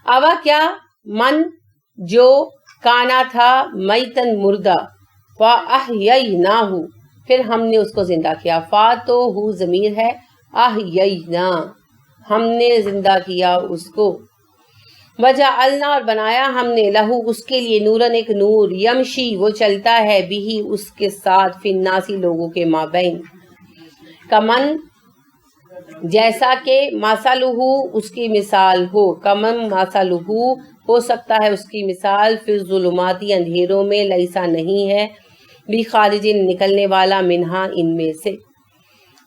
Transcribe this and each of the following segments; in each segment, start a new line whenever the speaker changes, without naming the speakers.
اوا کیا من جو کانا تھا میتن مردہ فاحییناہ پھر ہم نے اس کو زندہ کیا. فا تو ہو ضمیر ہے, احیینا ہم نے زندہ کیا اس کو. وجعلنا اور بنایا ہم نے لہو اس کے لیے نورن ایک نور, یمشی وہ چلتا ہے بھی اس کے ساتھ فی الناس لوگوں کے مابین, کمن جیسا کہ مثلہ اس کی مثال ہو, کمن مثلہ ہو سکتا ہے اس کی مثال فی الظلمات اندھیروں میں, لیسا نہیں ہے بخارج نکلنے والا منہا ان میں سے.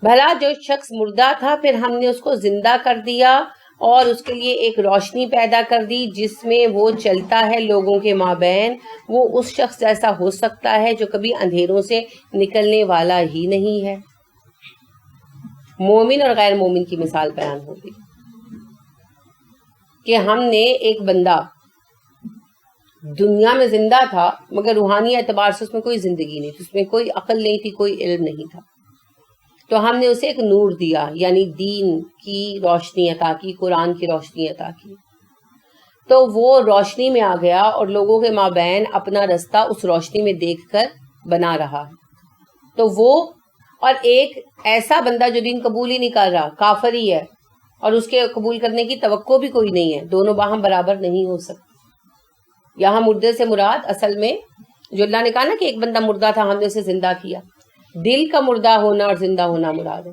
بھلا جو شخص مردہ تھا پھر ہم نے اس کو زندہ کر دیا اور اس کے لیے ایک روشنی پیدا کر دی جس میں وہ چلتا ہے لوگوں کے مابین, وہ اس شخص جیسا ہو سکتا ہے جو کبھی اندھیروں سے نکلنے والا ہی نہیں ہے. مومن اور غیر مومن کی مثال بیان ہوگی کہ ہم نے ایک بندہ دنیا میں زندہ تھا مگر روحانی اعتبار سے اس میں کوئی زندگی نہیں تھی, اس میں کوئی عقل نہیں تھی, کوئی علم نہیں تھا, تو ہم نے اسے ایک نور دیا یعنی دین کی روشنی عطا کی, قرآن کی روشنی عطا کی, تو وہ روشنی میں آ گیا اور لوگوں کے مابین اپنا رستہ اس روشنی میں دیکھ کر بنا رہا. تو وہ اور ایک ایسا بندہ جو دین قبول ہی نہیں کر رہا, کافر ہی ہے, اور اس کے قبول کرنے کی توقع بھی کوئی نہیں ہے, دونوں باہم برابر نہیں ہو سکتے. یہاں مردے سے مراد اصل میں جو اللہ نے کہا نا کہ ایک بندہ مردہ تھا ہم نے اسے زندہ کیا, دل کا مردہ ہونا اور زندہ ہونا مراد ہے.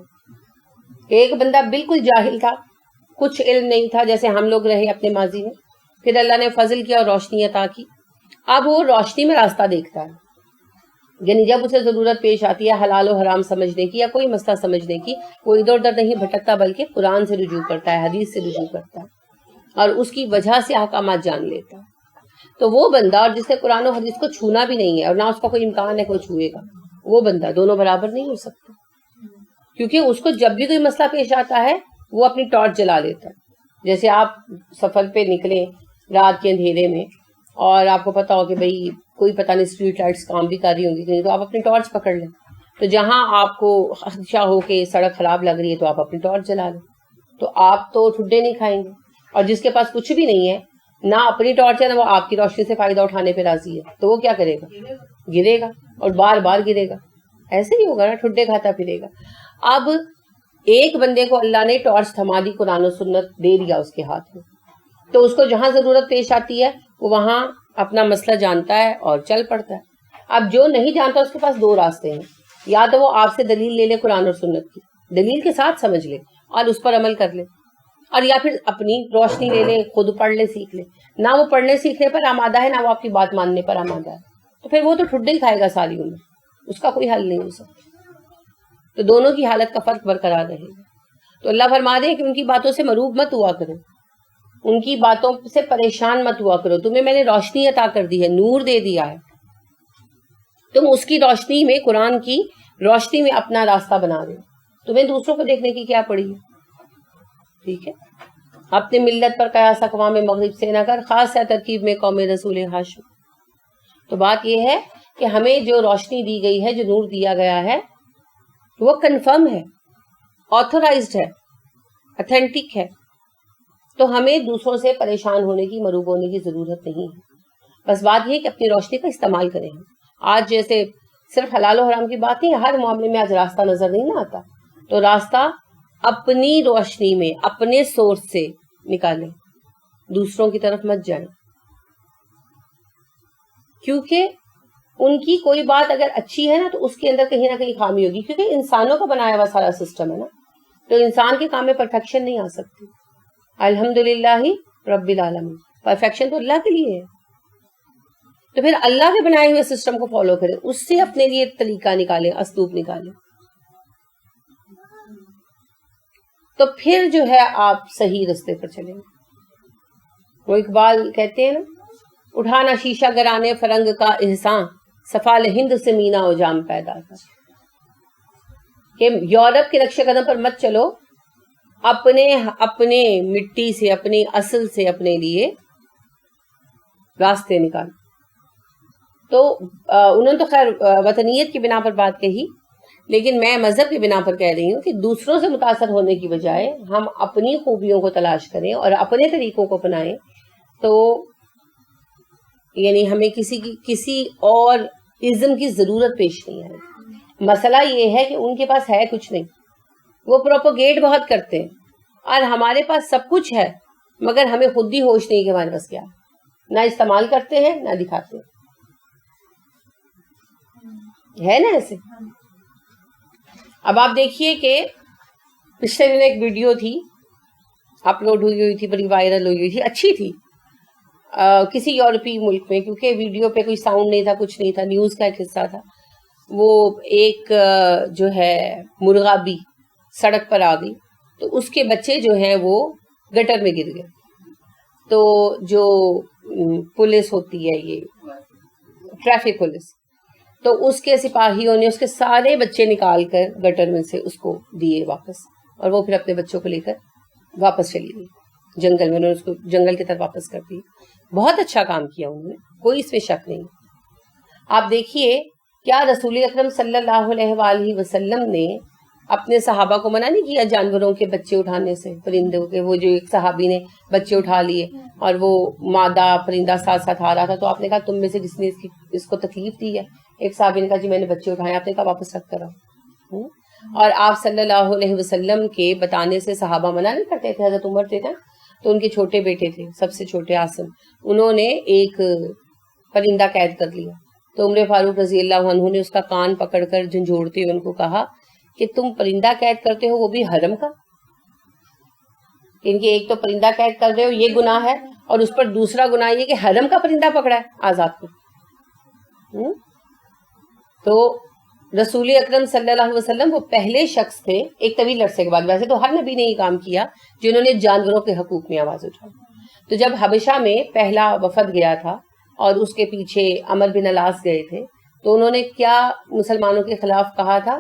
ایک بندہ بالکل جاہل تھا, کچھ علم نہیں تھا جیسے ہم لوگ رہے اپنے ماضی میں, پھر اللہ نے فضل کیا اور روشنی عطا کی, اب وہ روشنی میں راستہ دیکھتا ہے, یعنی جب اسے ضرورت پیش آتی ہے حلال و حرام سمجھنے کی یا کوئی مسئلہ سمجھنے کی, وہ ادھر ادھر نہیں بھٹکتا بلکہ قرآن سے رجوع کرتا ہے, حدیث سے رجوع کرتا ہے اور اس کی وجہ سے احکامات جان لیتا ہے. تو وہ بندہ اور جس نے قرآن و حدیث کو چھونا بھی نہیں ہے اور نہ اس کا کوئی امکان ہے کہ وہ چھوئے گا, وہ بندہ دونوں برابر نہیں ہو سکتا, کیونکہ اس کو جب بھی کوئی مسئلہ پیش آتا ہے وہ اپنی ٹارچ جلا لیتا ہے. جیسے آپ سفر پہ نکلیں رات کے اندھیرے میں اور آپ کو پتا ہو کہ بھئی کوئی پتہ نہیں اسٹریٹ لائٹس کام بھی کر رہی ہوں گی, تو آپ اپنی ٹارچ پکڑ لیں, تو جہاں آپ کو خدشہ ہو کہ سڑک خراب لگ رہی ہے تو آپ اپنی ٹارچ جلا لیں, تو آپ تو ٹھڈے نہیں کھائیں گے. اور جس کے پاس کچھ بھی نہیں ہے, نہ اپنی ٹارچ ہے نہ وہ آپ کی روشنی سے فائدہ اٹھانے پہ راضی ہے, تو وہ کیا کرے گا, گرے گا اور بار بار گرے گا. ایسے ہی ہوگا نا, ٹھڈے کھاتا پھرے گا. اب ایک بندے کو اللہ نے ٹارچ تھما دی, قرآن و سنت دے دیا اس کے ہاتھ میں, تو اس کو جہاں ضرورت پیش آتی ہے وہ وہاں اپنا مسئلہ جانتا ہے اور چل پڑتا ہے. اب جو نہیں جانتا اس کے پاس دو راستے ہیں, یا تو وہ آپ سے دلیل لے لے قرآن اور سنت کی, دلیل کے ساتھ سمجھ لے اور اس پر عمل کر لے, اور یا پھر اپنی روشنی لے لے, خود پڑھ لے, سیکھ لے. نہ وہ پڑھنے سیکھنے پر آمادہ ہے نہ وہ آپ کی بات ماننے پر آمادہ ہے, تو پھر وہ تو ٹھڈے ہی کھائے گا ساری عمر, اس کا کوئی حل نہیں ہو سکتا. تو دونوں کی حالت کا فرق برقرار رہے گا. تو اللہ فرما دے کہ ان کی باتوں سے مروب مت ہوا کرو, ان کی باتوں سے پریشان مت ہوا کرو. تمہیں میں نے روشنی عطا کر دی ہے, نور دے دیا ہے, تم اس کی روشنی میں, قرآن کی روشنی میں اپنا راستہ بنا دو. تمہیں دوسروں کو دیکھنے کی کیا پڑی ہے, ٹھیک ہے. اپنے ملت پر قیاس اقوام مغرب سے نہ کر, خاص ہے ترکیب میں قوم رسول ہاشم. تو بات یہ ہے کہ ہمیں جو روشنی دی گئی ہے, جو نور دیا گیا ہے, وہ کنفرم ہے, آتھورائزڈ ہے, اتھینٹک ہے. تو ہمیں دوسروں سے پریشان ہونے کی, مروب ہونے کی ضرورت نہیں ہے. بس بات یہ ہے کہ اپنی روشنی کا استعمال کریں. آج جیسے صرف حلال و حرام کی بات نہیں, ہر معاملے میں آج راستہ نظر نہیں نہ آتا, تو راستہ اپنی روشنی میں, اپنے سورس سے نکالیں, دوسروں کی طرف مت جائیں. کیونکہ ان کی کوئی بات اگر اچھی ہے نا تو اس کے اندر کہیں نہ کہیں خامی ہوگی, کیونکہ انسانوں کا بنایا ہوا سارا سسٹم ہے نا, تو انسان کے کام میں پرفیکشن نہیں آ سکتی. الحمدللہ رب العالمین, پرفیکشن تو اللہ کے لیے ہے. تو پھر اللہ کے بنائے ہوئے سسٹم کو فالو کریں, اس سے اپنے لیے طریقہ نکالیں, اسلوب نکالیں, تو پھر جو ہے آپ صحیح رستے پر چلیں. وہ اقبال کہتے ہیں نا, اٹھانا شیشہ گرانے فرنگ کا احسان, صفال ہند سے مینا و جام پیدا کر. کہ یورپ کے نقش قدم پر مت چلو, اپنے مٹی سے, اپنی اصل سے اپنے لیے راستے نکال. تو انہوں نے تو خیر وطنیت کی بنا پر بات کہی, لیکن میں مذہب کی بنا پر کہہ رہی ہوں کہ دوسروں سے متاثر ہونے کی بجائے ہم اپنی خوبیوں کو تلاش کریں اور اپنے طریقوں کو اپنائیں، تو یعنی ہمیں کسی اور ازم کی ضرورت پیش نہیں ہے۔ مسئلہ یہ ہے کہ ان کے پاس ہے کچھ نہیں، وہ پروپوگیٹ بہت کرتے ہیں، اور ہمارے پاس سب کچھ ہے مگر ہمیں خود ہی ہوش نہیں کہ ہمارے پاس کیا ہے، نہ استعمال کرتے ہیں نہ دکھاتے ہیں، ہے نا ایسے۔ اب آپ دیکھیے کہ پچھلے دن ایک ویڈیو تھی، اپلوڈ ہوئی تھی، بڑی وائرل ہوئی تھی، اچھی تھی، کسی یورپی ملک میں، کیونکہ ویڈیو پہ کوئی ساؤنڈ نہیں تھا، کچھ نہیں تھا، نیوز کا ایک حصہ تھا۔ وہ ایک جو ہے مرغابی سڑک پر آ گئی، تو اس کے بچے جو ہیں وہ گٹر میں گر گئے، تو جو پولیس ہوتی ہے، یہ ٹریفک پولیس، تو اس کے سپاہیوں نے اس کے سارے بچے نکال کر گٹر میں سے اس کو دیے واپس، اور وہ پھر اپنے بچوں کو لے کر واپس چلی گئی جنگل میں، انہوں نے اس کو جنگل کی طرف واپس کر دی۔ بہت اچھا کام کیا انہوں نے، کوئی اس میں شک نہیں۔ آپ دیکھیے کیا رسول اکرم صلی اللہ علیہ وآلہ وسلم نے اپنے صحابہ کو منع نہیں کیا جانوروں کے بچے اٹھانے سے، پرندوں کے؟ وہ جو ایک صحابی نے بچے اٹھا لیے اور وہ مادہ پرندہ ساتھ ساتھ آ رہا تھا، تو آپ نے کہا تم میں سے کس نے اس کو تکلیف دی ہے؟ ایک صحابی نے کہا جی میں نے بچے اٹھائے، آپ نے کہا واپس رکھ کر آؤ۔ اور آپ صلی اللہ علیہ وسلم کے بتانے سے صحابہ منع نہیں کرتے تھے۔ حضرت عمر تھے نا، تو ان کے چھوٹے بیٹے تھے، سب سے چھوٹے عاصم، انہوں نے ایک پرندہ قید کر لیا، تو عمر فاروق رضی اللہ عنہ نے اس کا کان پکڑ کر جھنجھوڑتے ہوئے ان کو کہا کہ تم پرندہ قید کرتے ہو، وہ بھی حرم کا؟ ان کے ایک تو پرندہ قید کر رہے ہو، یہ گناہ ہے، اور اس پر دوسرا گناہ یہ کہ حرم کا پرندہ پکڑا ہے آزاد کو۔ تو رسول اکرم صلی اللہ علیہ وسلم وہ پہلے شخص تھے ایک طویل عرصے کے بعد، ویسے تو ہر نبی نے یہ کام کیا، جنہوں نے جانوروں کے حقوق میں آواز اٹھائی۔ تو جب حبشہ میں پہلا وفد گیا تھا اور اس کے پیچھے عمر بن العاص گئے تھے، تو انہوں نے کیا مسلمانوں کے خلاف کہا تھا؟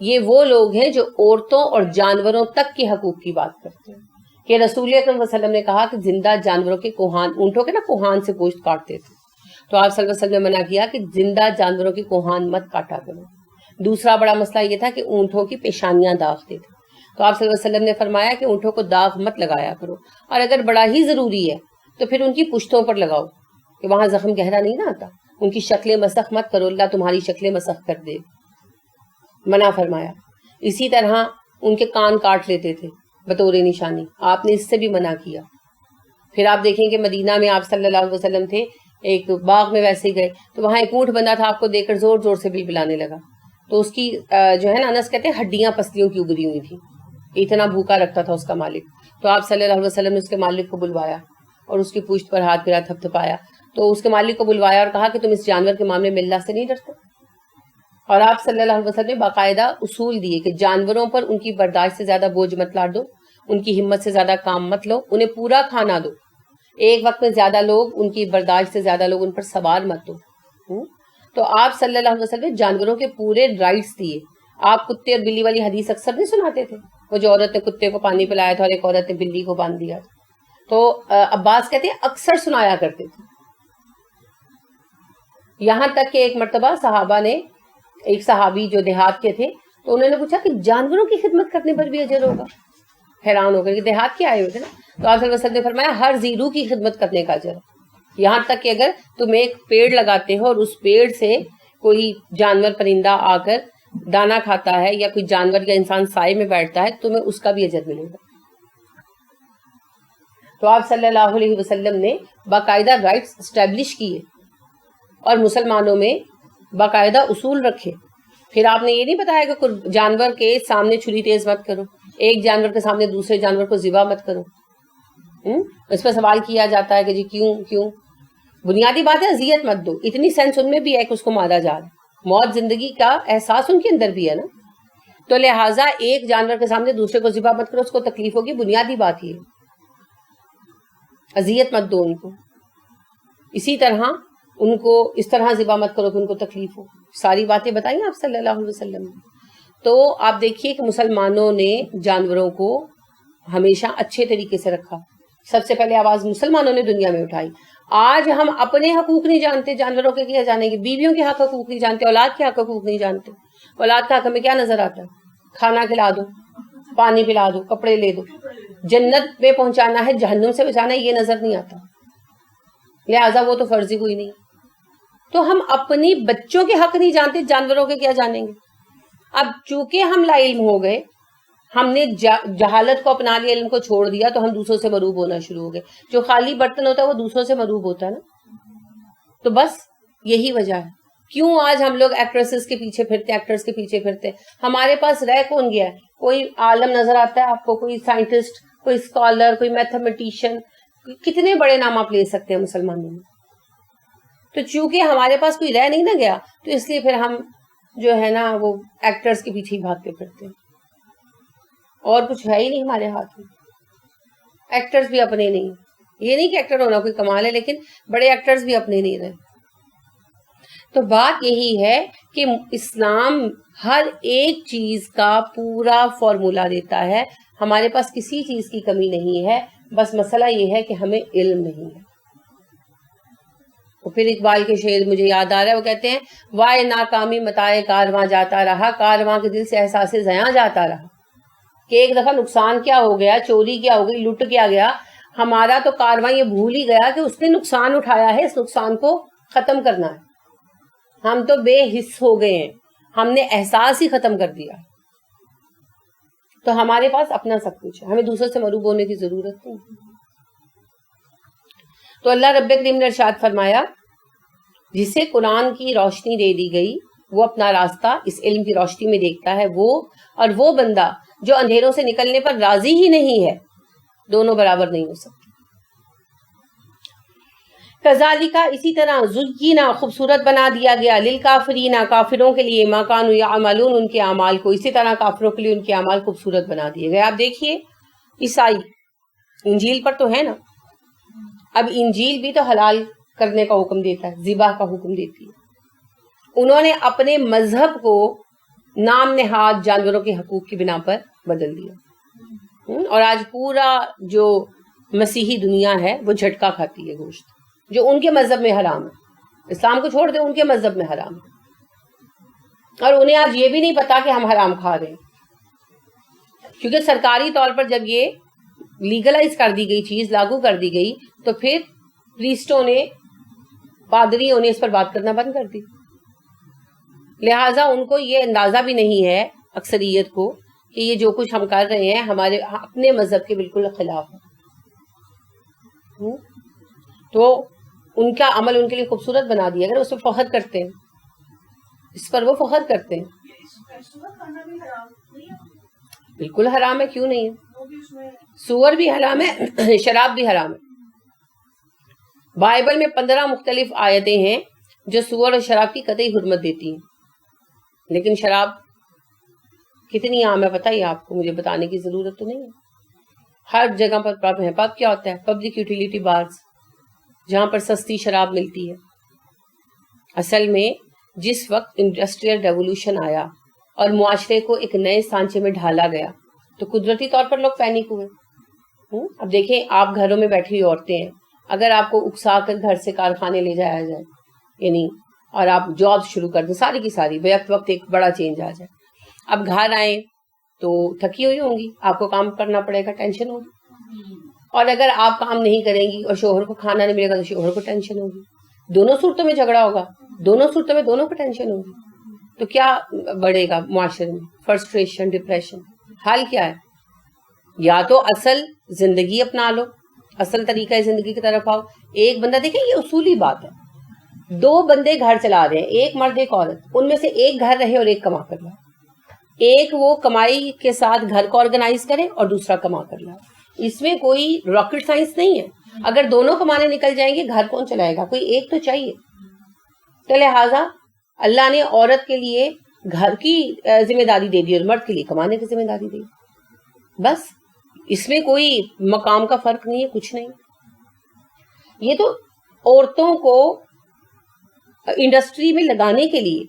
یہ وہ لوگ ہیں جو عورتوں اور جانوروں تک کے حقوق کی بات کرتے ہیں، کہ رسول اکرم صلی اللہ علیہ وسلم نے کہا کہ زندہ جانوروں کے کوہان، اونٹوں کے نا کوہان سے گوشت کاٹتے تھے، تو آپ صلی اللہ علیہ وسلم نے منع کیا کہ زندہ جانوروں کی کوہان مت کاٹا کرو۔ دوسرا بڑا مسئلہ یہ تھا کہ اونٹوں کی پیشانیاں داغتے تھے، تو آپ صلی اللہ علیہ وسلم نے فرمایا کہ اونٹوں کو داغ مت لگایا کرو، اور اگر بڑا ہی ضروری ہے تو پھر ان کی پشتوں پر لگاؤ، کہ وہاں زخم گہرا نہیں نہ آتا۔ ان کی شکلیں مسخ مت کرو، اللہ تمہاری شکلیں مسخ کر دے، منع فرمایا۔ اسی طرح ان کے کان کاٹ لیتے تھے بطور نشانی، آپ نے اس سے بھی منع کیا۔ پھر آپ دیکھیں کہ مدینہ میں آپ صلی اللہ علیہ وسلم تھے، ایک باغ میں ویسے ہی گئے، تو وہاں ایک اونٹ بندہ تھا، آپ کو دیکھ کر زور زور سے بلبلانے لگا، تو اس کی جو ہے نا، انس کہتے ہیں ہڈیاں پسلیوں کی اگری ہوئی تھی، اتنا بھوکا رکھتا تھا اس کا مالک۔ تو آپ صلی اللہ علیہ وسلم نے اس کے مالک کو بلوایا اور اس کی پشت پر ہاتھ پھرا، تھپ تھپایا، تو اس کے مالک کو بلوایا اور کہا کہ تم اس جانور کے معاملے میں اللہ سے نہیں ڈرتے؟ اور آپ صلی اللہ علیہ وسلم نے باقاعدہ اصول دیے کہ جانوروں پر ان کی برداشت سے زیادہ بوجھ مت لاد دو، ان کی ہمت سے زیادہ کام مت لو، انہیں پورا کھانا دو، ایک وقت میں زیادہ لوگ، ان کی برداشت سے زیادہ لوگ ان پر سوار مت دو۔ تو آپ صلی اللہ علیہ وسلم نے جانوروں کے پورے رائٹس دیے۔ آپ کتے اور بلی والی حدیث اکثر نہیں سناتے تھے، وہ جو عورت نے کتے کو پانی پلایا تھا اور ایک عورت نے بلی کو باندھ دیا تھا، تو عباس کہتے ہیں اکثر سنایا کرتے تھے، یہاں تک کہ ایک مرتبہ صحابہ نے، ایک صحابی جو دیہات کے تھے، تو انہوں نے پوچھا کہ جانوروں کی خدمت کرنے پر بھی اجر ہوگا؟ حیران ہو گئے کہ دیہات کے آئے ہوئے تھے نا، تو آپ صلی اللہ علیہ وسلم نے فرمایا ہر زیرو کی خدمت کرنے کا اجر ہے، یہاں تک کہ اگر تم ایک پیڑ لگاتے ہو اور اس پیڑ سے کوئی جانور پرندہ آ کر دانا کھاتا ہے، یا کوئی جانور یا انسان سائے میں بیٹھتا ہے، تمہیں اس کا بھی اجر ملے گا۔ تو آپ صلی اللہ علیہ وسلم نے باقاعدہ رائٹس اسٹیبلش کیے اور مسلمانوں میں باقاعدہ اصول رکھے۔ پھر آپ نے یہ نہیں بتایا کہ جانور کے سامنے چھری تیز مت کرو، ایک جانور کے سامنے دوسرے جانور کو ذبح مت کرو۔ اس پر سوال کیا جاتا ہے کہ جی کیوں؟ بنیادی بات ہے اذیت مت دو، اتنی سینس ان میں بھی ہے کہ اس کو مارا جا رہا ہے، موت زندگی کا احساس ان کے اندر بھی ہے نا، تو لہٰذا ایک جانور کے سامنے دوسرے کو ذبح مت کرو، اس کو تکلیف ہوگی، بنیادی بات یہ اذیت مت دو ان کو۔ اسی طرح ان کو اس طرح ذبح مت کرو کہ ان کو تکلیف ہو، ساری باتیں بتائیں آپ صلی اللہ علیہ وسلم نے۔ تو آپ دیکھیے کہ مسلمانوں نے جانوروں کو ہمیشہ اچھے طریقے سے رکھا، سب سے پہلے آواز مسلمانوں نے دنیا میں اٹھائی۔ آج ہم اپنے حقوق نہیں جانتے جانوروں کے کیا جانے کے، بیویوں کے حقوق نہیں جانتے، اولاد کے حقوق نہیں جانتے، اولاد کا حق ہمیں کیا نظر آتا ہے؟ کھانا کھلا دو، پانی پلا دو، کپڑے لے دو. جنت میں پہنچانا ہے، جہنم سے بچانا ہے، یہ نظر نہیں آتا. لہٰذا وہ تو فرض ہی کوئی نہیں. تو ہم اپنی بچوں کے حق نہیں جانتے، جانوروں کے کیا جانیں گے؟ اب چونکہ ہم لا علم ہو گئے، ہم نے جہالت کو اپنا لیا، علم کو چھوڑ دیا، تو ہم دوسروں سے مروب ہونا شروع ہو گئے. جو خالی برتن ہوتا ہے وہ دوسروں سے مروب ہوتا ہے نا. تو بس یہی وجہ ہے کیوں آج ہم لوگ ایکٹریسز کے پیچھے پھرتے، ایکٹرز کے پیچھے پھرتے. ہمارے پاس رہ کون گیا ہے؟ کوئی عالم نظر آتا ہے آپ کو؟ کوئی سائنٹسٹ، کوئی اسکالر، کوئی میتھمیٹیشین؟ کتنے بڑے نام آپ لے سکتے ہیں مسلمانوں میں. تو چونکہ ہمارے پاس کوئی رہ نہیں نہ گیا، تو اس لیے پھر ہم جو ہے نا وہ ایکٹرز کے پیچھے ہی بھاگتے پھرتے ہیں، اور کچھ ہے ہی نہیں ہمارے ہاتھ میں. ایکٹرز بھی اپنے نہیں، یہ نہیں کہ ایکٹر ہونا کوئی کمال ہے، لیکن بڑے ایکٹرز بھی اپنے نہیں رہے. تو بات یہی ہے کہ اسلام ہر ایک چیز کا پورا فارمولا دیتا ہے. ہمارے پاس کسی چیز کی کمی نہیں ہے، بس مسئلہ یہ ہے کہ ہمیں علم نہیں ہے. پھر اقبال کے شعر مجھے یاد آ رہا ہے، وہ کہتے ہیں وائے ناکامی متائے کارواں جاتا رہا، کارواں کے دل سے احساس زیاں جاتا رہا. کہ ایک دفعہ نقصان کیا ہو گیا، چوری کیا ہو گئی، لٹ کیا گیا، ہمارا تو کارواں یہ بھول ہی گیا کہ اس نے نقصان اٹھایا ہے، اس نقصان کو ختم کرنا ہے. ہم تو بے حس ہو گئے ہیں، ہم نے احساس ہی ختم کر دیا. تو ہمارے پاس اپنا سب کچھ ہے، ہمیں دوسروں سے مروب ہونے کی ضرورت نہیں. تو اللہ رب کریم نے ارشاد فرمایا جسے قرآن کی روشنی دے دی گئی وہ اپنا راستہ اس علم کی روشنی میں دیکھتا ہے، اور وہ بندہ جو اندھیروں سے نکلنے پر راضی ہی نہیں ہے، دونوں برابر نہیں ہو سکتے. کذالکا اسی طرح زینا خوبصورت بنا دیا گیا للکافرین کافروں کے لیے ما کانوا یعملون ان کے اعمال کو، اسی طرح کافروں کے لیے ان کے اعمال خوبصورت بنا دیے گئے. آپ دیکھیے عیسائی انجیل پر تو ہے نا، اب انجیل بھی تو حلال کرنے کا حکم دیتا ہے، ذبح کا حکم دیتی ہے. انہوں نے اپنے مذہب کو نام نہاد جانوروں کے حقوق کی بنا پر بدل دیا، اور آج پورا جو مسیحی دنیا ہے وہ جھٹکا کھاتی ہے گوشت جو ان کے مذہب میں حرام ہے. اسلام کو چھوڑ دیں، ان کے مذہب میں حرام ہے، اور انہیں آج یہ بھی نہیں پتا کہ ہم حرام کھا رہے ہیں. کیونکہ سرکاری طور پر جب یہ لیگلائز کر دی گئی چیز، لاگو کر دی گئی، تو پھر پریسٹوں نے، پادریوں نے اس پر بات کرنا بند کر دی. لہٰذا ان کو یہ اندازہ بھی نہیں ہے اکثریت کو کہ یہ جو کچھ ہم کر رہے ہیں ہمارے اپنے مذہب کے بالکل خلاف ہے. تو ان کا عمل ان کے لیے خوبصورت بنا دیا. اگر اس پہ فخر کرتے ہیں، اس پر وہ فخر کرتے ہیں. بالکل حرام ہے، کیوں نہیں ہے؟ سور بھی حرام ہے، شراب بھی حرام ہے. بائبل میں 15 مختلف آیتیں ہیں جو سور اور شراب کی قطعی حرمت دیتی ہیں. لیکن شراب کتنی عام ہے پتہ ہی آپ کو، مجھے بتانے کی ضرورت تو نہیں ہے. ہر جگہ پر پب ہے. پب کیا ہوتا ہے؟ پبلک یوٹیلیٹی بارز، جہاں پر سستی شراب ملتی ہے. اصل میں جس وقت انڈسٹریل ریولوشن آیا اور معاشرے کو ایک نئے سانچے میں ڈھالا گیا تو قدرتی طور پر لوگ پینک ہوئے. اب دیکھیں، آپ گھروں میں بیٹھی ہوئی عورتیں ہیں، اگر آپ کو اکسا کر گھر سے کارخانے لے جایا جائے، یعنی اور آپ جاب شروع کر دیں ساری کی ساری، بیک وقت ایک بڑا چینج آ جائے. اب گھر آئیں تو تھکی ہوئی ہوں گی، آپ کو کام کرنا پڑے گا، ٹینشن ہوگی. اور اگر آپ کام نہیں کریں گی اور شوہر کو کھانا نہیں ملے گا تو شوہر کو ٹینشن ہوگی. دونوں صورتوں میں جھگڑا ہوگا، دونوں صورتوں میں دونوں کو ٹینشن ہوگی. تو کیا بڑھے گا معاشرے میں؟ Frustration, depression. حال کیا ہے؟ یا تو اصل زندگی اپنا لو، اصل طریقہ زندگی کی طرف آؤ. ایک بندہ، دیکھیں یہ اصولی بات ہے، 2 بندے گھر چلا رہے ہیں، ایک مرد ایک عورت، ان میں سے ایک گھر رہے اور ایک کما کر لائے. ایک وہ کمائی کے ساتھ گھر کو آرگنائز کرے اور دوسرا کما کر لائے. اس میں کوئی راکٹ سائنس نہیں ہے. اگر دونوں کمانے نکل جائیں گے گھر کون چلائے گا؟ کوئی ایک تو چاہیے. تو لہٰذا اللہ نے عورت کے لیے گھر کی ذمہ داری دے دی اور مرد کے لیے کمانے کی ذمہ داری دے دی. بس اس میں کوئی مقام کا فرق نہیں ہے، کچھ نہیں. یہ تو عورتوں کو انڈسٹری میں لگانے کے لیے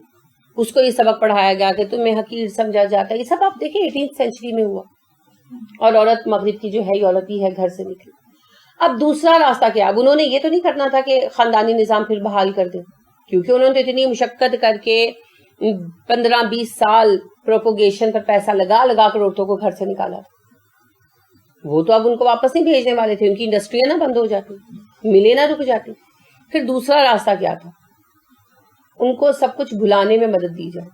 اس کو یہ سبق پڑھایا گیا کہ تمہیں حقیر سمجھا جاتا ہے. یہ سب آپ دیکھیں 18th سینچری میں ہوا، اور عورت مغرب کی جو ہے یہ عورت ہی ہے، گھر سے نکلی. اب دوسرا راستہ کیا؟ اب انہوں نے یہ تو نہیں کرنا تھا کہ خاندانی نظام پھر بحال کر دیں، کیونکہ انہوں نے اتنی مشقت کر کے 15-20 سال پروپوگیشن پر پیسہ لگا لگا کر عورتوں کو گھر سے نکالا تھا، وہ تو اب ان کو واپس نہیں بھیجنے والے تھے، ان کی انڈسٹریاں نہ بند ہو جاتی، ملیں نہ رک جاتی. پھر دوسرا راستہ کیا تھا؟ ان کو سب کچھ بھلانے میں مدد دی جائے،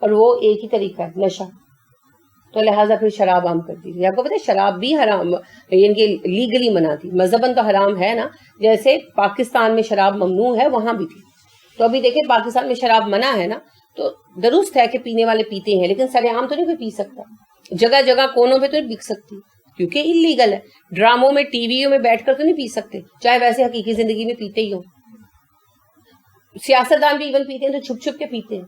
اور وہ ایک ہی طریقہ ہے نشہ. تو لہٰذا پھر شراب عام کر دی گئی. آپ کو پتہ ہے شراب بھی حرام، یعنی کہ لیگلی منع تھی، مذہباً تو حرام ہے نا، جیسے پاکستان میں شراب ممنوع ہے وہاں بھی تھی. تو ابھی دیکھیں پاکستان میں شراب منع ہے نا، تو درست ہے کہ پینے والے پیتے ہیں، لیکن سر عام تو نہیں کوئی پی سکتا، جگہ جگہ کونوں پہ تو نہیں بک سکتی کیونکہ انلیگل ہے. ڈراموں میں ٹی ویوں میں بیٹھ کر تو نہیں پی سکتے، چاہے ویسے حقیقی زندگی میں پیتے ہی ہوں. سیاستدان بھی ایون پیتے ہیں تو چھپ چھپ کے پیتے ہیں.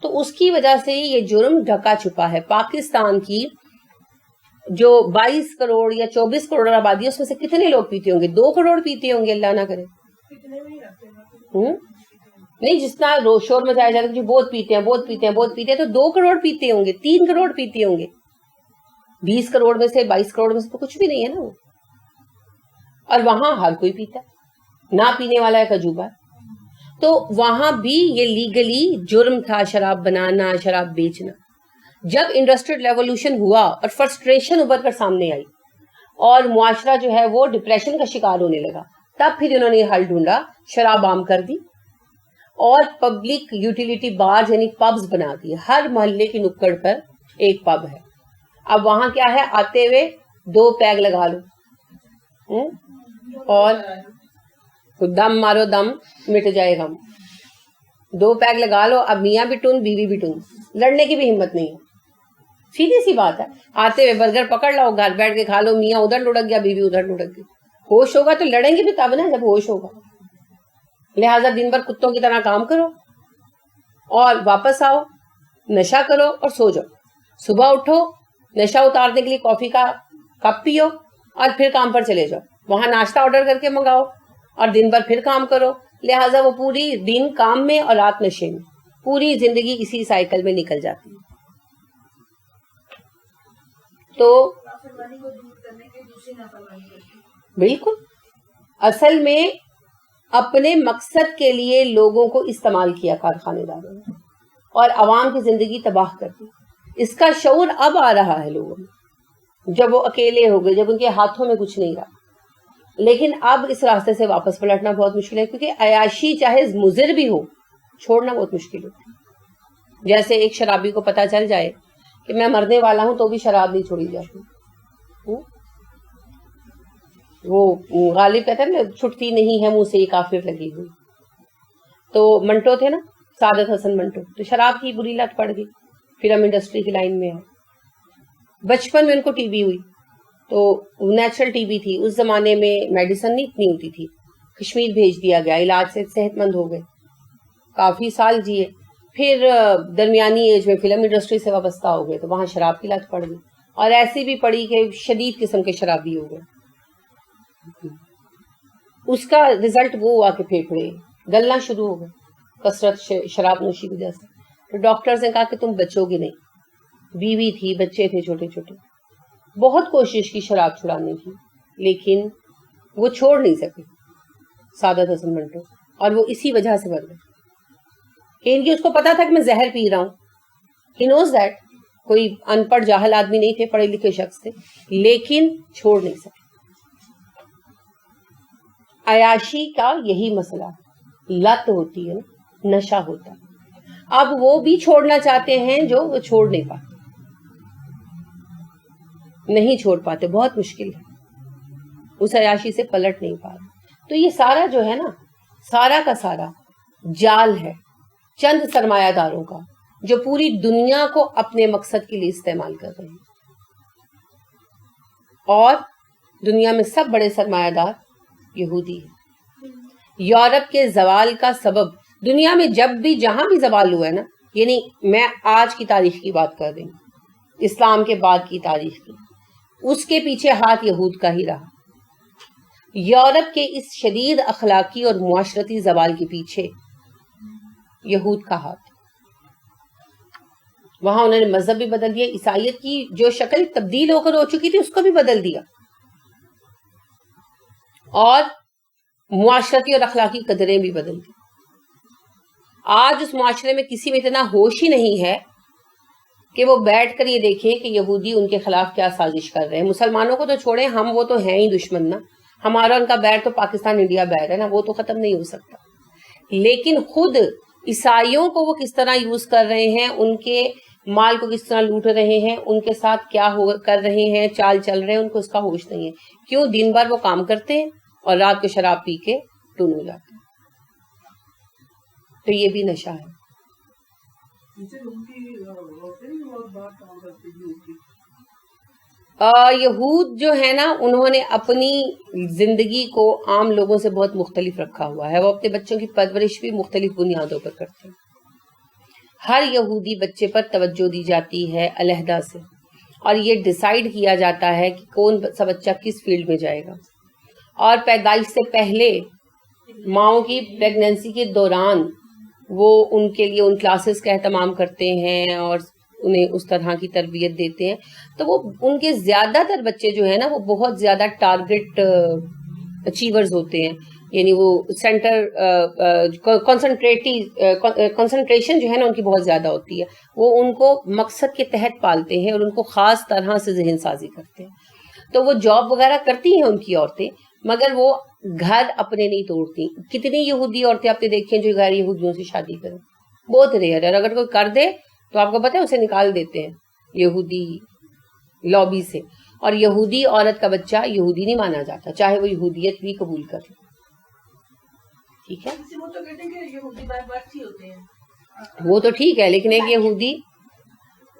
تو اس کی وجہ سے یہ جرم ڈھکا چھپا ہے. پاکستان کی جو 22 کروڑ یا 24 کروڑ آبادی ہے اس میں سے کتنے لوگ پیتے ہوں گے؟ 2 کروڑ پیتے ہوں گے، اللہ نہ کرے. نہیں، جتنا شور مچایا جاتا ہے کہ بہت پیتے ہیں بہت پیتے ہیں بہت پیتے ہیں، تو 2 کروڑ پیتے ہوں گے، 3 کروڑ پیتے ہوں گے. 20 کروڑ میں سے 22 کروڑ میں سے تو کچھ بھی نہیں ہے نا وہ. اور وہاں ہر کوئی پیتا ہے، نہ پینے والا ایک عجوبہ ہے. تو وہاں بھی یہ لیگلی جرم تھا شراب بنانا، شراب بیچنا. جب انڈسٹریل ریولوشن ہوا اور فرسٹریشن ابھر کر سامنے آئی اور معاشرہ جو ہے وہ ڈپریشن کا شکار ہونے لگا، تب پھر انہوں نے حل ڈھونڈا، شراب عام کر دی اور پبلک یوٹیلیٹی بارز یعنی پبز بنا دیے. ہر محلے کی نکڑ پر ایک پب ہے. اب وہاں کیا ہے، آتے ہوئے 2 پیگ لگا لو اور دم مارو، دم مٹ جائے غم. 2 پیگ لگا لو. اب میاں بھی ٹن بیوی بھی ٹن، لڑنے کی بھی ہمت نہیں ہے. سیدھی سی بات ہے. آتے ہوئے برگر پکڑ لو، گھر بیٹھ کے کھا لو، میاں ادھر لڑک گیا بیوی ادھر لڑک گئی. ہوش ہوگا تو لڑیں گے بھی تب نا جب ہوش ہوگا. لہٰذا دن بھر کتوں کی طرح کام کرو اور واپس آؤ، نشہ کرو اور سو جاؤ. صبح اٹھو، نشہ اتارنے کے لیے کافی کا کپ پیو اور پھر کام پر چلے جاؤ. وہاں ناشتہ آرڈر کر کے منگاؤ اور دن بھر پھر کام کرو. لہٰذا وہ پوری دن کام میں اور رات نشے میں، پوری زندگی اسی سائیکل میں نکل جاتی ہے. تو بالکل اصل میں اپنے مقصد کے لیے لوگوں کو استعمال کیا کارخانے داروں نے اور عوام کی زندگی تباہ کر دی. اس کا شعور اب آ رہا ہے لوگوں میں، جب وہ اکیلے ہو گئے، جب ان کے ہاتھوں میں کچھ نہیں رہا. لیکن اب اس راستے سے واپس پلٹنا بہت مشکل ہے، کیونکہ عیاشی چاہے مضر بھی ہو، چھوڑنا بہت مشکل ہوتا ہے. جیسے ایک شرابی کو پتا چل جائے کہ میں مرنے والا ہوں تو بھی شراب نہیں چھوڑی جاتی. وہ غالب کہتے ہیں نا، چھٹتی نہیں ہے منہ سے یہ کافر لگی ہوئی. تو منٹو تھے نا، سعادت حسن منٹو، تو شراب کی بری لت پڑ گئی، پھر ہم انڈسٹری کی لائن میں آئے. بچپن میں ان کو ٹی بی ہوئی، تو نیچرل ٹی بی تھی، اس زمانے میں میڈیسن نہیں اتنی ہوتی تھی. کشمیر بھیج دیا گیا، علاج سے صحت مند ہو گئے، کافی سال جیے. پھر درمیانی ایج میں فلم انڈسٹری سے وابستہ ہو گئے، تو وہاں شراب کی لت پڑ گئی، اور ایسی بھی پڑی کہ شدید قسم کے شرابی ہو گئے. اس کا رزلٹ وہ ہوا کہ پھیپھڑے گلنا شروع ہو گئے کثرت شراب نوشی کی وجہ سے. تو ڈاکٹرز نے کہا کہ تم بچو گے نہیں. بیوی تھی، بچے تھے چھوٹے چھوٹے. بہت کوشش کی شراب چھڑانے کی، لیکن وہ چھوڑ نہیں سکے سعادت حسن منٹو، اور وہ اسی وجہ سے مر گئے. ان کی اس کو پتا تھا کہ میں زہر پی رہا ہوں، ہی نوز دیٹ. کوئی ان پڑھ جاہل آدمی نہیں تھے، پڑھے لکھے شخص تھے، لیکن چھوڑ نہیں سکے. عیاشی کا یہی مسئلہ ہے، لت ہوتی ہے نا، نشہ ہوتا ہے. اب وہ بھی چھوڑنا چاہتے ہیں جو وہ چھوڑ نہیں پاتے، نہیں چھوڑ پاتے، بہت مشکل ہے، اس عیاشی سے پلٹ نہیں پا رہے. تو یہ سارا جو ہے نا، سارا کا سارا جال ہے چند سرمایہ داروں کا، جو پوری دنیا کو اپنے مقصد کے لیے استعمال کر رہے ہیں. اور دنیا میں سب بڑے سرمایہ دار یہودی ہیں. یورپ کے زوال کا سبب دنیا میں جب بھی جہاں بھی زوال ہوا ہے نا، یعنی میں آج کی تاریخ کی بات کر رہی ہوں، اسلام کے بعد کی تاریخ کی، اس کے پیچھے ہاتھ یہود کا ہی رہا. یورپ کے اس شدید اخلاقی اور معاشرتی زوال کے پیچھے یہود کا ہاتھ. وہاں انہوں نے مذہب بھی بدل دیا، عیسائیت کی جو شکل تبدیل ہو کر ہو چکی تھی اس کو بھی بدل دیا، اور معاشرتی اور اخلاقی قدریں بھی بدل دی. آج اس معاشرے میں کسی میں اتنا ہوش ہی نہیں ہے کہ وہ بیٹھ کر یہ دیکھیں کہ یہودی ان کے خلاف کیا سازش کر رہے ہیں. مسلمانوں کو تو چھوڑیں, ہم وہ تو ہیں ہی دشمن نا, ہمارا ان کا بیر تو پاکستان انڈیا بیر ہے نا, وہ تو ختم نہیں ہو سکتا. لیکن خود عیسائیوں کو وہ کس طرح یوز کر رہے ہیں, ان کے مال کو کس طرح لوٹ رہے ہیں, ان کے ساتھ کیا کر رہے ہیں, چال چل رہے ہیں, ان کو اس کا ہوش نہیں ہے. کیوں؟ دن بھر وہ کام کرتے ہیں اور رات کو شراب پی کے ٹون ہو جاتے ہیں. تو یہ بھی نشہ ہے. یہود جو ہے نا, انہوں نے اپنی زندگی کو عام لوگوں سے بہت مختلف رکھا ہوا ہے. وہ اپنے بچوں کی پرورش بھی مختلف بنیادوں پر کرتے ہیں. ہر یہودی بچے پر توجہ دی جاتی ہے علیحدہ سے, اور یہ ڈیسائیڈ کیا جاتا ہے کہ کون سا بچہ کس فیلڈ میں جائے گا. اور پیدائش سے پہلے ماؤں کی پریگننسی کے دوران وہ ان کے لیے ان کلاسز کا اہتمام کرتے ہیں اور انہیں اس طرح کی تربیت دیتے ہیں. تو وہ ان کے زیادہ تر بچے جو ہیں نا, وہ بہت زیادہ ٹارگٹ اچیورز ہوتے ہیں. یعنی وہ سینٹر کنسنٹریشن جو ہے نا ان کی بہت زیادہ ہوتی ہے. وہ ان کو مقصد کے تحت پالتے ہیں اور ان کو خاص طرح سے ذہن سازی کرتے ہیں. تو وہ جاب وغیرہ کرتی ہیں ان کی عورتیں, مگر وہ گھر اپنے نہیں توڑتی. کتنی یہودی عورتیں آپ نے دیکھی ہیں جو غیر یہودیوں سے شادی کریں؟ بہت ریئر ہے. اور اگر کوئی کر دے تو آپ کو پتہ ہے اسے نکال دیتے ہیں یہودی لابی سے. اور یہودی عورت کا بچہ یہودی نہیں مانا جاتا, چاہے وہ یہودیت بھی قبول کر لے. ٹھیک ہے, وہ تو ٹھیک ہے, لیکن ایک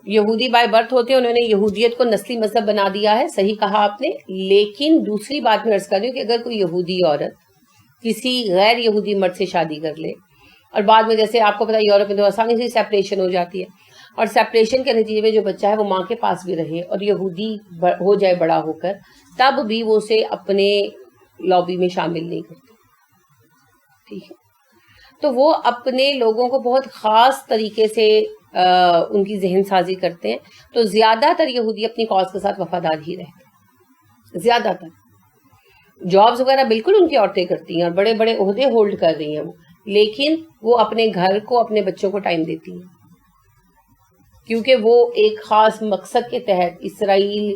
یہودی بائی برتھ ہوتے ہیں, انہوں نے یہودیت کو نسلی مذہب بنا دیا ہے. صحیح کہا آپ نے. لیکن دوسری بات میں عرض کر رہی ہوں کہ اگر کوئی یہودی عورت کسی غیر یہودی مرد سے شادی کر لے, اور بعد میں جیسے آپ کو پتا یورپ میں تو آسانی سے سیپریشن ہو جاتی ہے, اور سیپریشن کے نتیجے میں جو بچہ ہے وہ ماں کے پاس بھی رہے اور یہودی ہو جائے بڑا ہو کر, تب بھی وہ اسے اپنے لابی میں شامل نہیں کرتے. ٹھیک ہے, تو وہ اپنے لوگوں کو بہت خاص طریقے سے ان کی ذہن سازی کرتے ہیں. تو زیادہ تر یہودی اپنی کاز کے ساتھ وفادار ہی رہتے ہیں. زیادہ تر جابز وغیرہ بالکل ان کی عورتیں کرتی ہیں اور بڑے بڑے عہدے ہولڈ کر رہی ہیں وہ, لیکن وہ اپنے گھر کو, اپنے بچوں کو ٹائم دیتی ہیں, کیونکہ وہ ایک خاص مقصد کے تحت اسرائیل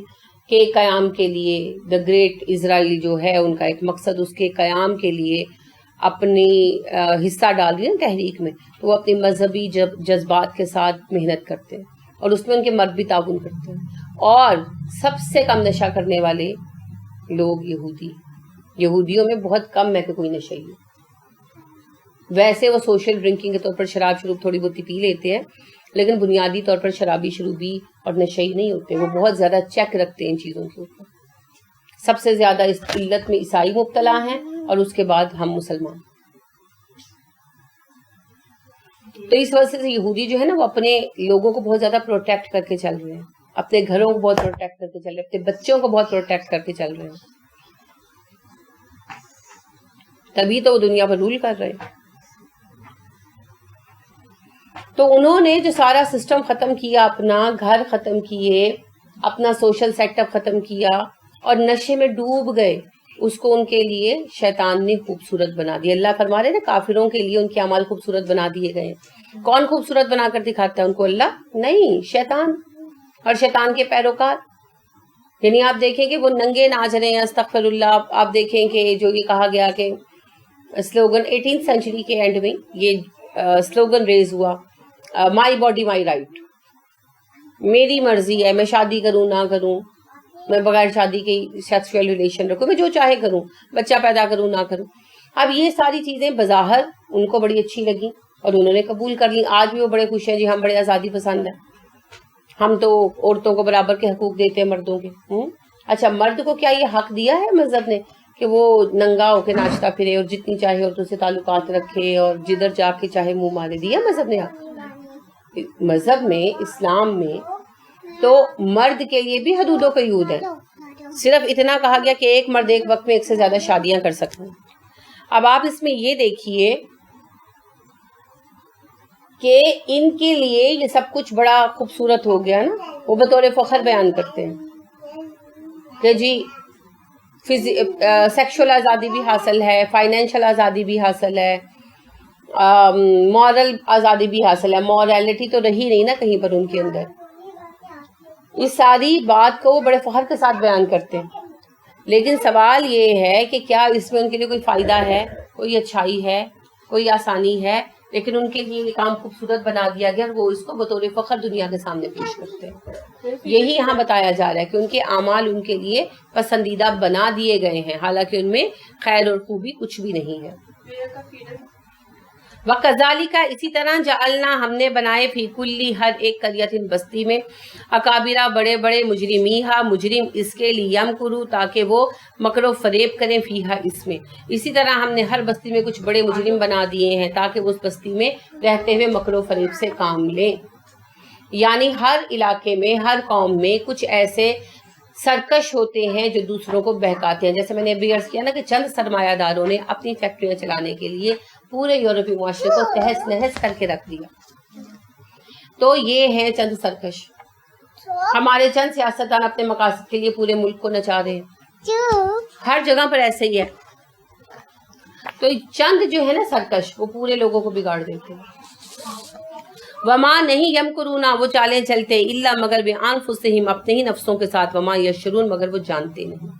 کے قیام کے لیے, دا گریٹ اسرائیل جو ہے ان کا ایک مقصد, اس کے قیام کے لیے اپنی حصہ ڈال رہی ہیں تحریک میں. تو وہ اپنی مذہبی جذبات کے ساتھ محنت کرتے ہیں اور اس میں ان کے مرد بھی تعاون کرتے ہیں. اور سب سے کم نشہ کرنے والے لوگ یہودیوں میں بہت کم ہے کہ کوئی نشئی ہے. ویسے وہ سوشل ڈرنکنگ کے طور پر شراب تھوڑی بہت پی لیتے ہیں, لیکن بنیادی طور پر شرابی شروبی اور نشئی نہیں ہوتے. وہ بہت زیادہ چیک رکھتے ہیں ان چیزوں کے اوپر. سب سے زیادہ اس قلت میں عیسائی مبتلا ہیں اور اس کے بعد ہم مسلمان. تو اس وجہ سے یہودی جو ہے نا, وہ اپنے لوگوں کو بہت زیادہ پروٹیکٹ کر کے چل رہے ہیں, اپنے گھروں کو بہت پروٹیکٹ کر کے چل رہے ہیں, اپنے بچوں کو بہت پروٹیکٹ کر کے چل رہے ہیں. تبھی تو وہ دنیا پر رول کر رہے ہیں. تو انہوں نے جو سارا سسٹم ختم کیا, اپنا گھر ختم کیے, اپنا سوشل سیٹ اپ ختم کیا اور نشے میں ڈوب گئے, اس کو ان کے لیے شیطان نے خوبصورت بنا دیا. اللہ فرما رہے نا کافروں کے لیے ان کے اعمال خوبصورت بنا دیے گئے. کون خوبصورت بنا کر دکھاتا ہے ان کو؟ اللہ نہیں, شیطان اور شیطان کے پیروکار. یعنی آپ دیکھیں کہ وہ ننگے ناچ رہے ہیں, استغفر اللہ. آپ دیکھیں کہ جو یہ کہا گیا کہ سلوگن 18 سینچری کے اینڈ میں یہ سلوگن ریز ہوا, مائی باڈی مائی رائٹ, میری مرضی ہے, میں شادی کروں نہ کروں, میں بغیر شادی کے سیکسول ریلیشن رکھوں, میں جو چاہے کروں, بچہ پیدا کروں نہ کروں. اب یہ ساری چیزیں بظاہر ان کو بڑی اچھی لگی اور انہوں نے قبول کر لی. آج بھی وہ بڑے خوش ہیں, جی ہم بڑے آزادی پسند ہیں, ہم تو عورتوں کو برابر کے حقوق دیتے ہیں مردوں کے. اچھا, مرد کو کیا یہ حق دیا ہے مذہب نے کہ وہ ننگا ہو کے ناچتا پھرے اور جتنی چاہے عورتوں سے تعلقات رکھے اور جدھر جا کے چاہے منہ مارے؟ دیا مذہب نے حق؟ مذہب میں, اسلام میں تو مرد کے لیے بھی حدود و قیود ہے. صرف اتنا کہا گیا کہ ایک مرد ایک وقت میں ایک سے زیادہ شادیاں کر سکتے ہیں. اب آپ اس میں یہ دیکھیے کہ ان کے لیے یہ سب کچھ بڑا خوبصورت ہو گیا نا. وہ بطور فخر بیان کرتے ہیں کہ جی سیکشول آزادی بھی حاصل ہے, فائنینشل آزادی بھی حاصل ہے, مورل آزادی بھی حاصل ہے، مورالٹی تو رہی نہیں نا کہیں پر ان کے اندر. اس ساری بات کو وہ بڑے فخر کے ساتھ بیان کرتے ہیں، لیکن سوال یہ ہے کہ کیا اس میں ان کے لیے کوئی فائدہ ہے، کوئی اچھائی ہے، کوئی آسانی ہے؟ لیکن ان کے لیے یہ کام خوبصورت بنا دیا گیا اور وہ اس کو بطور فخر دنیا کے سامنے پیش کرتے ہیں. یہی یہاں بتایا جا رہا ہے کہ ان کے اعمال ان کے لیے پسندیدہ بنا دیے گئے ہیں، حالانکہ ان میں خیر اور خوبی کچھ بھی نہیں ہے. وَكَذَلِكَ اسی طرح جعلنا ہم نے بنائے فی کلی ہر ایک قریۃ بستی میں اکابرہ بڑے بڑے مجرمیہا مجرم اس کے لیمکروا تاکہ وہ مکر و فریب کریں فیہا اس میں. اسی طرح ہم نے ہر بستی میں کچھ بڑے مجرم بنا دیے ہیں تاکہ وہ اس بستی میں رہتے ہوئے مکر و فریب سے کام لیں. یعنی ہر علاقے میں ہر قوم میں کچھ ایسے سرکش ہوتے ہیں جو دوسروں کو بہکاتے ہیں. جیسے میں نے ابھی عرض کیا نا کہ چند سرمایہ داروں نے اپنی فیکٹریاں چلانے کے لیے پورے یورپی معاشرے کو تہس نہس کر کے رکھ دیا. تو یہ ہیں چند سرکش. ہمارے چند سیاستدان اپنے مقاصد کے لیے پورے ملک کو نچا رہے ہیں، ہر جگہ پر ایسے ہی ہے. تو چند جو ہے نا سرکش وہ پورے لوگوں کو بگاڑ دیتے ہیں. وما نہیں یمکرونا وہ چالیں چلتے الا مگر بانفسہم اپنے ہی نفسوں کے ساتھ، وما یشعرون مگر وہ جانتے نہیں،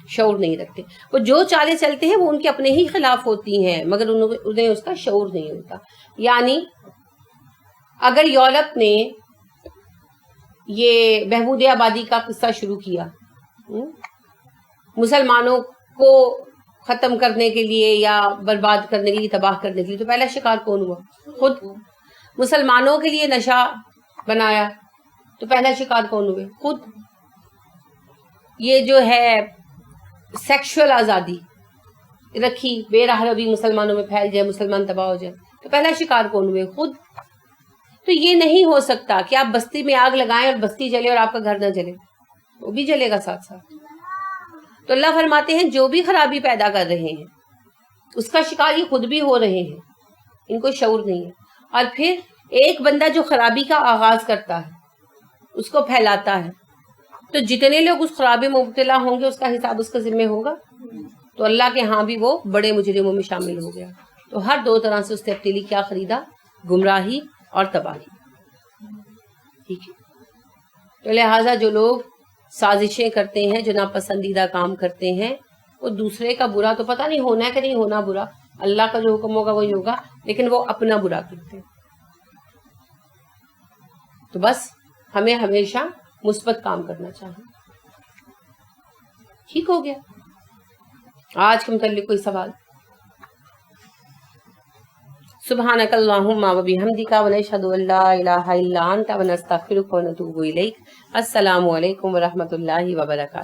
شعور نہیں رکھتے. وہ جو چالیں چلتے ہیں وہ ان کے اپنے ہی خلاف ہوتی ہیں مگر انہیں اس کا شعور نہیں ہوتا. یعنی اگر یورپ نے یہ بہبود آبادی کا قصہ شروع کیا مسلمانوں کو ختم کرنے کے لیے یا برباد کرنے کے لیے، تباہ کرنے کے لیے، تو پہلا شکار کون ہوا؟ خود. مسلمانوں کے لیے نشہ بنایا تو پہلا شکار کون ہوئے؟ خود. یہ جو ہے سیکشول آزادی رکھی، بے راہ روی مسلمانوں میں پھیل جائے، مسلمان تباہ ہو جائے، تو پہلا شکار کون ہوئے؟ خود. تو یہ نہیں ہو سکتا کہ آپ بستی میں آگ لگائیں اور بستی جلے اور آپ کا گھر نہ جلے، وہ بھی جلے گا ساتھ ساتھ. تو اللہ فرماتے ہیں جو بھی خرابی پیدا کر رہے ہیں اس کا شکار یہ خود بھی ہو رہے ہیں، ان کو شعور نہیں ہے. اور پھر ایک بندہ جو خرابی کا آغاز کرتا ہے اس کو پھیلاتا ہے، تو جتنے لوگ اس خرابی میں مبتلا ہوں گے اس کا حساب اس کا ذمہ ہوگا. تو اللہ کے ہاں بھی وہ بڑے مجرموں میں شامل ہو گیا. تو ہر دو طرح سے اس نے اپنے لیے کیا خریدا؟ گمراہی اور تباہی. ٹھیک ہے. تو لہٰذا جو لوگ سازشیں کرتے ہیں، جو ناپسندیدہ کام کرتے ہیں، وہ دوسرے کا برا تو پتہ نہیں ہونا ہے کہ نہیں ہونا برا، اللہ کا جو حکم ہوگا وہی ہوگا، لیکن وہ اپنا برا کرتے ہیں. تو بس ہمیں ہمیشہ مثبت کام کرنا چاہیے. ٹھیک ہو گیا. آج کے متعلق کوئی سوال؟ سبحانک اللہم و بحمدک ونشہد ان لا الہ الا انت ونستغفرک ونتوب الیک. السلام علیکم ورحمۃ اللہ وبرکاتہ.